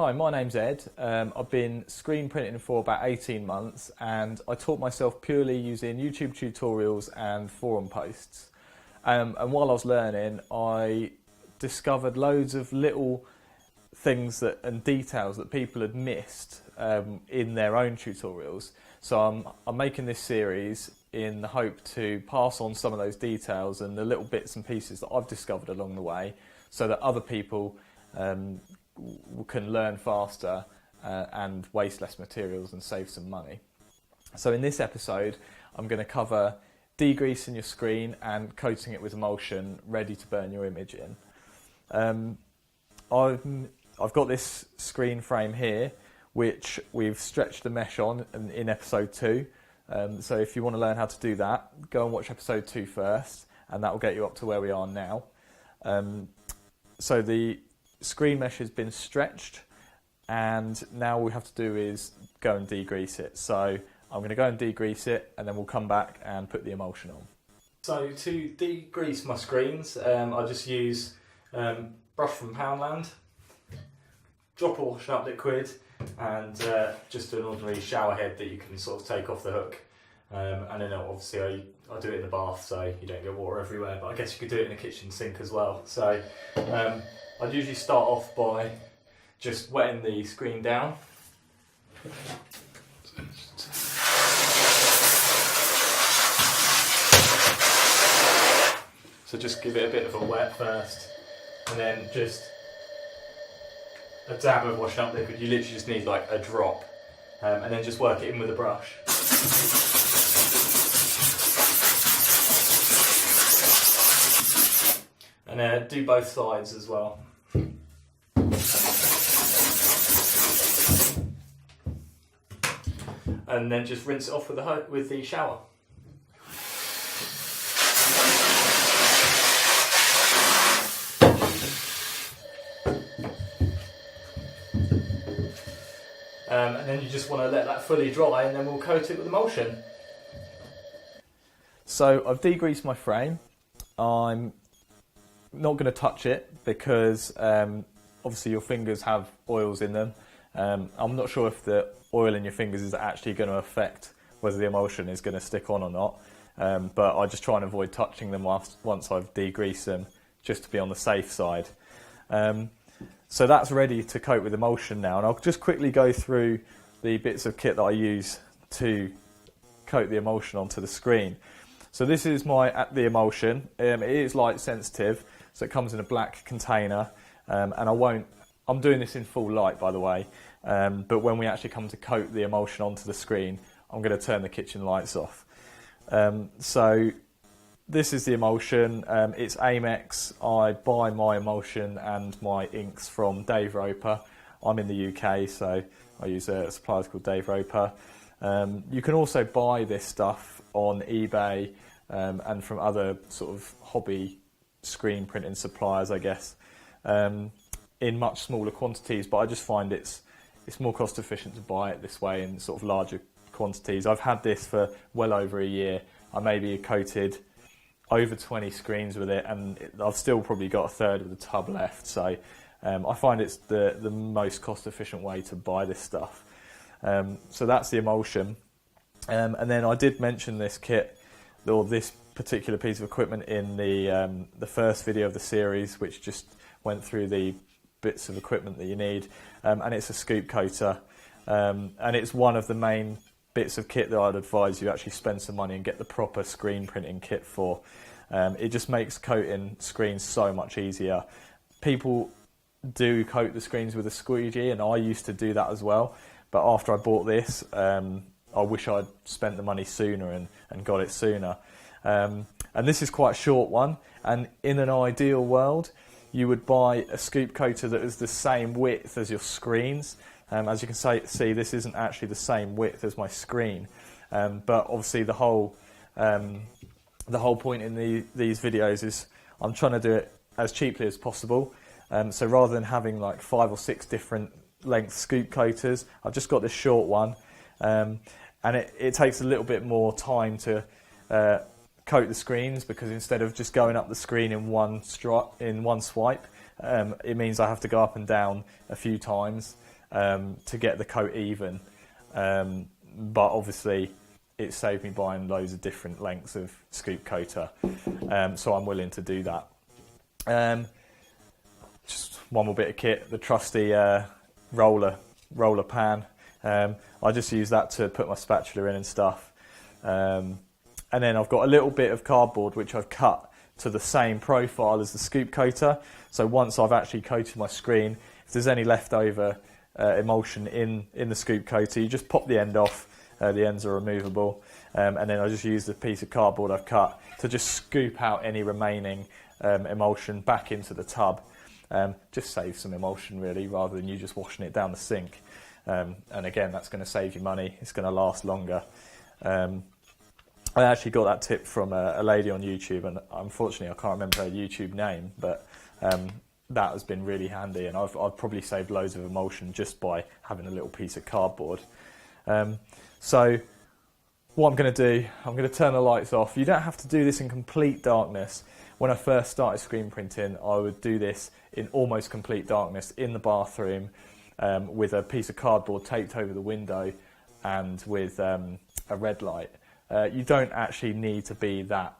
Hi, my name's Ed. I've been screen printing for about 18 months and I taught myself purely using YouTube tutorials and forum posts. And while I was learning, I discovered loads of little things and details that people had missed in their own tutorials. So I'm making this series in the hope to pass on some of those details and the little bits and pieces that I've discovered along the way so that other people can learn faster and waste less materials and save some money. So in this episode I'm going to cover degreasing your screen and coating it with emulsion ready to burn your image in. I've got this screen frame here which we've stretched the mesh on in episode 2. So if you want to learn how to do that, go and watch episode 2 first and that will get you up to where we are now. So the screen mesh has been stretched and now all we have to do is go and degrease it. So I'm going to go and degrease it and then we'll come back and put the emulsion on. So to degrease my screens, I just use brush from Poundland, drop of washing up liquid and just an ordinary shower head that you can sort of take off the hook. And then obviously I do it in the bath so you don't get water everywhere, but I guess you could do it in a kitchen sink as well. So I'd usually start off by just wetting the screen down. So just give it a bit of a wet first and then just a dab of washing up liquid. You literally just need like a drop and then just work it in with a brush. And do both sides as well. And then just rinse it off with the shower. And then you just want to let that fully dry and then we'll coat it with emulsion. So I've degreased my frame. I'm not going to touch it because obviously your fingers have oils in them. I'm not sure if the oil in your fingers is actually going to affect whether the emulsion is going to stick on or not, but I just try and avoid touching them once I've degreased them just to be on the safe side. So that's ready to coat with emulsion now, and I'll just quickly go through the bits of kit that I use to coat the emulsion onto the screen. So this is the emulsion. It is light sensitive, so it comes in a black container, and I'm doing this in full light by the way, but when we actually come to coat the emulsion onto the screen, I'm going to turn the kitchen lights off. So this is the emulsion. It's Amex. I buy my emulsion and my inks from Dave Roper. I'm in the UK, so I use a supplier called Dave Roper. You can also buy this stuff on eBay and from other sort of hobby screen printing suppliers, I guess, in much smaller quantities, but I just find it's more cost efficient to buy it this way in sort of larger quantities. I've had this for well over a year. I maybe coated over 20 screens with it and I've still probably got a third of the tub left, so I find it's the most cost efficient way to buy this stuff. So that's the emulsion, and then I did mention this kit or this particular piece of equipment in the first video of the series, which just went through the bits of equipment that you need, and it's a scoop coater, and it's one of the main bits of kit that I'd advise you actually spend some money and get the proper screen printing kit for. It just makes coating screens so much easier. People do coat the screens with a squeegee and I used to do that as well, but after I bought this I wish I'd spent the money sooner and got it sooner. And this is quite a short one, and in an ideal world you would buy a scoop coater that is the same width as your screens. As you can see, this isn't actually the same width as my screen, but obviously the whole point in these videos is I'm trying to do it as cheaply as possible. So rather than having like 5 or 6 different length scoop coaters, I've just got this short one, and it takes a little bit more time to coat the screens, because instead of just going up the screen in one swipe, it means I have to go up and down a few times to get the coat even. But obviously it saved me buying loads of different lengths of scoop coater, so I'm willing to do that. Just one more bit of kit, the trusty roller pan. I just use that to put my spatula in and stuff. And then I've got a little bit of cardboard which I've cut to the same profile as the scoop coater. So once I've actually coated my screen, if there's any leftover emulsion in the scoop coater, you just pop the end off. The ends are removable, and then I just use the piece of cardboard I've cut to just scoop out any remaining emulsion back into the tub. Just save some emulsion really, rather than you just washing it down the sink. And again, that's going to save you money. It's going to last longer. I actually got that tip from a lady on YouTube, and unfortunately I can't remember her YouTube name, but that has been really handy, and I've probably saved loads of emulsion just by having a little piece of cardboard. So what I'm going to do, I'm going to turn the lights off. You don't have to do this in complete darkness. When I first started screen printing, I would do this in almost complete darkness in the bathroom with a piece of cardboard taped over the window and with a red light. You don't actually need to be that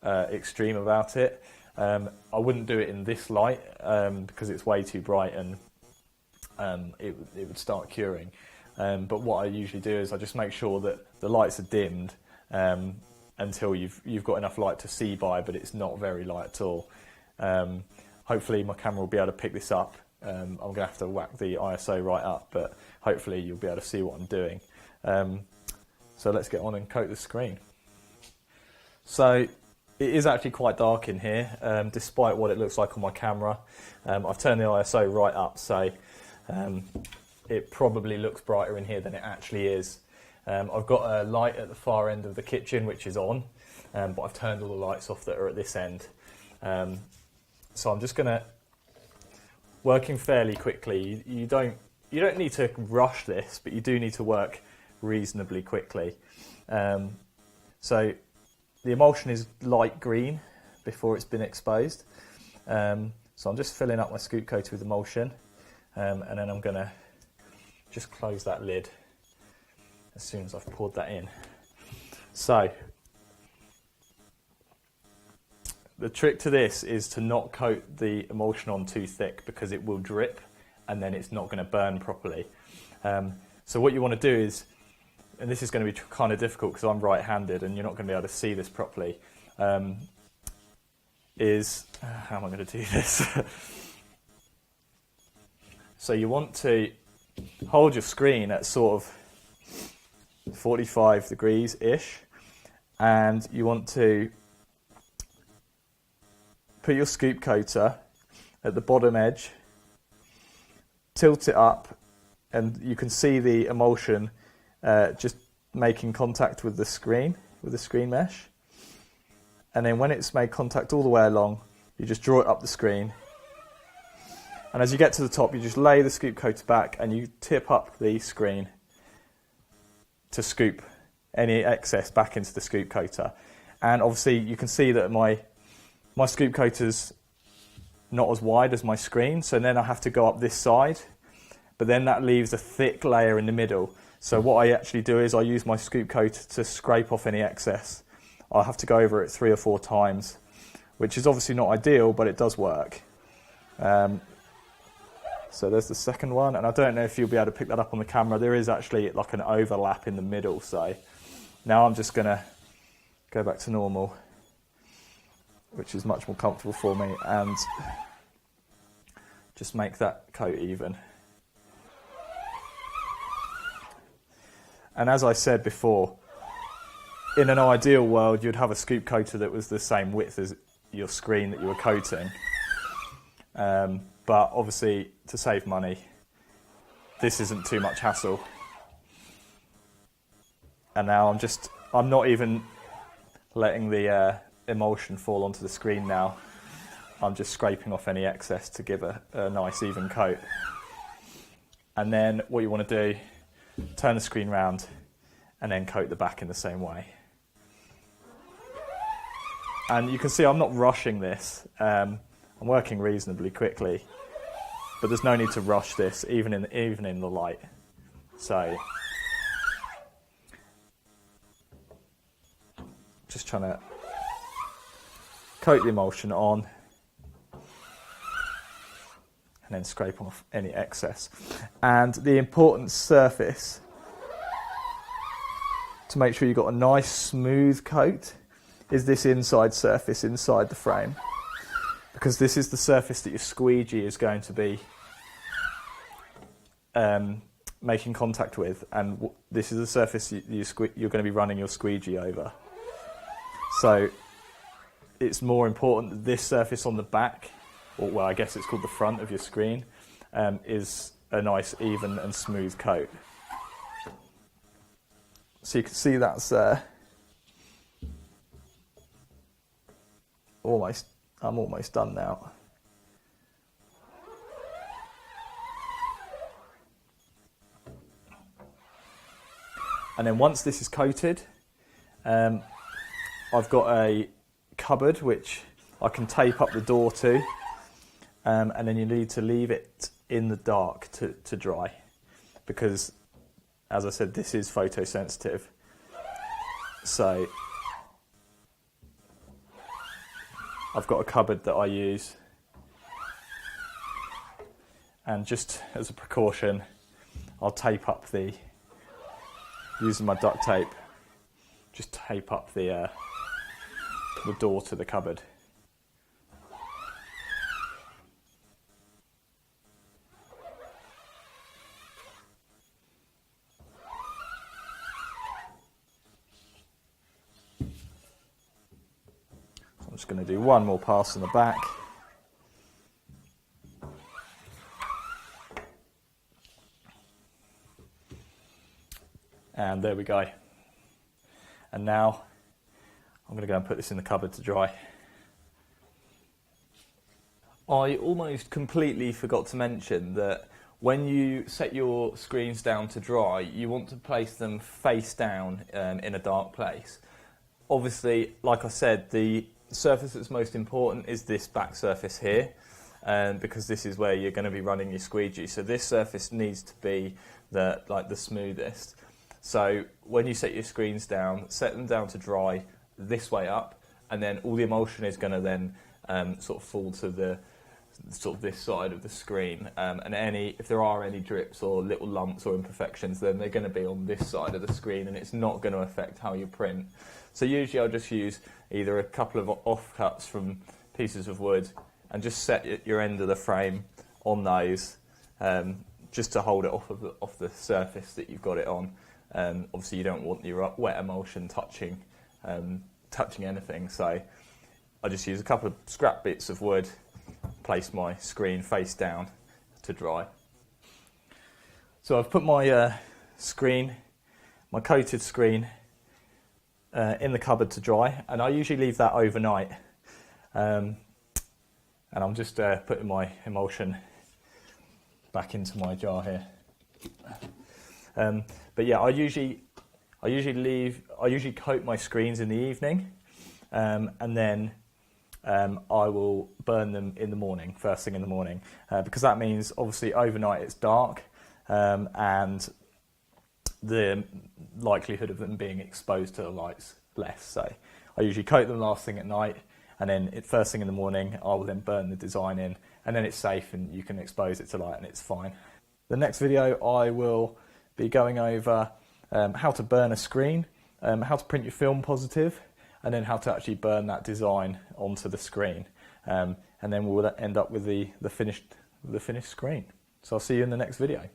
extreme about it. I wouldn't do it in this light because it's way too bright and it would start curing. But what I usually do is I just make sure that the lights are dimmed until you've got enough light to see by, but it's not very light at all. Hopefully my camera will be able to pick this up. I'm going to have to whack the ISO right up, but hopefully you'll be able to see what I'm doing. So let's get on and coat the screen. So it is actually quite dark in here, despite what it looks like on my camera. I've turned the ISO right up, so it probably looks brighter in here than it actually is. I've got a light at the far end of the kitchen which is on, but I've turned all the lights off that are at this end. So I'm just going to, working fairly quickly, you don't need to rush this, but you do need to work reasonably quickly. So the emulsion is light green before it's been exposed. So I'm just filling up my scoop coater with emulsion, and then I'm going to just close that lid as soon as I've poured that in. So the trick to this is to not coat the emulsion on too thick, because it will drip and then it's not going to burn properly. So what you want to do is, and this is going to be kind of difficult because I'm right-handed and you're not going to be able to see this properly, is, how am I going to do this? So you want to hold your screen at sort of 45 degrees-ish, and you want to put your scoop coater at the bottom edge, tilt it up, and you can see the emulsion just making contact with the screen mesh. And then when it's made contact all the way along, you just draw it up the screen. And as you get to the top, you just lay the scoop coater back and you tip up the screen to scoop any excess back into the scoop coater. And obviously you can see that my scoop coater's not as wide as my screen, so then I have to go up this side, but then that leaves a thick layer in the middle. So what I actually do is I use my scoop coater to scrape off any excess. I'll have to go over it 3 or 4 times, which is obviously not ideal, but it does work. So there's the second one, and I don't know if you'll be able to pick that up on the camera. There is actually like an overlap in the middle, so now I'm just going to go back to normal, which is much more comfortable for me, and just make that coat even. And as I said before, in an ideal world, you'd have a scoop coater that was the same width as your screen that you were coating. But obviously, to save money, this isn't too much hassle. And now I'm not even letting the emulsion fall onto the screen now. I'm just scraping off any excess to give a nice even coat. And then what you want to do, turn the screen round and then coat the back in the same way. And you can see I'm not rushing this. I'm working reasonably quickly, but there's no need to rush this, even in the light. So, just trying to coat the emulsion on, and then scrape off any excess. And the important surface to make sure you've got a nice smooth coat is this inside surface inside the frame, because this is the surface that your squeegee is going to be making contact with, and this is the surface you're going to be running your squeegee over. So it's more important that this surface on the back, or well, I guess it's called the front of your screen, is a nice even and smooth coat. So you can see that's I'm almost done now. And then once this is coated, I've got a cupboard which I can tape up the door to, and then you need to leave it in the dark to dry, because, as I said, this is photosensitive. So I've got a cupboard that I use, and just as a precaution, I'll tape up using my duct tape, just tape up the door to the cupboard. I'm just going to do one more pass on the back. And there we go. And now I'm going to go and put this in the cupboard to dry. I almost completely forgot to mention that when you set your screens down to dry, you want to place them face down in a dark place. Obviously, like I said, the surface that's most important is this back surface here, because this is where you're going to be running your squeegee. So this surface needs to be the smoothest. So when you set your screens down, set them down to dry this way up, and then all the emulsion is going to then sort of fall to this side of the screen. And if there are any drips or little lumps or imperfections, then they're going to be on this side of the screen, and it's not going to affect how you print. So usually I'll just use either a couple of offcuts from pieces of wood and just set your end of the frame on those, just to hold it off the surface that you've got it on. Obviously you don't want your wet emulsion touching anything, so I just use a couple of scrap bits of wood, place my screen face down to dry. So I've put my my coated screen in the cupboard to dry, and I usually leave that overnight. And I'm just putting my emulsion back into my jar here. But yeah, I usually coat my screens in the evening, and then I will burn them in the morning, first thing in the morning, because that means obviously overnight it's dark, and the likelihood of them being exposed to the light's less. So I usually coat them last thing at night, and then first thing in the morning I will then burn the design in, and then it's safe and you can expose it to light and it's fine. The next video I will be going over how to burn a screen, how to print your film positive, and then how to actually burn that design onto the screen. And then we'll end up with the finished screen. So I'll see you in the next video.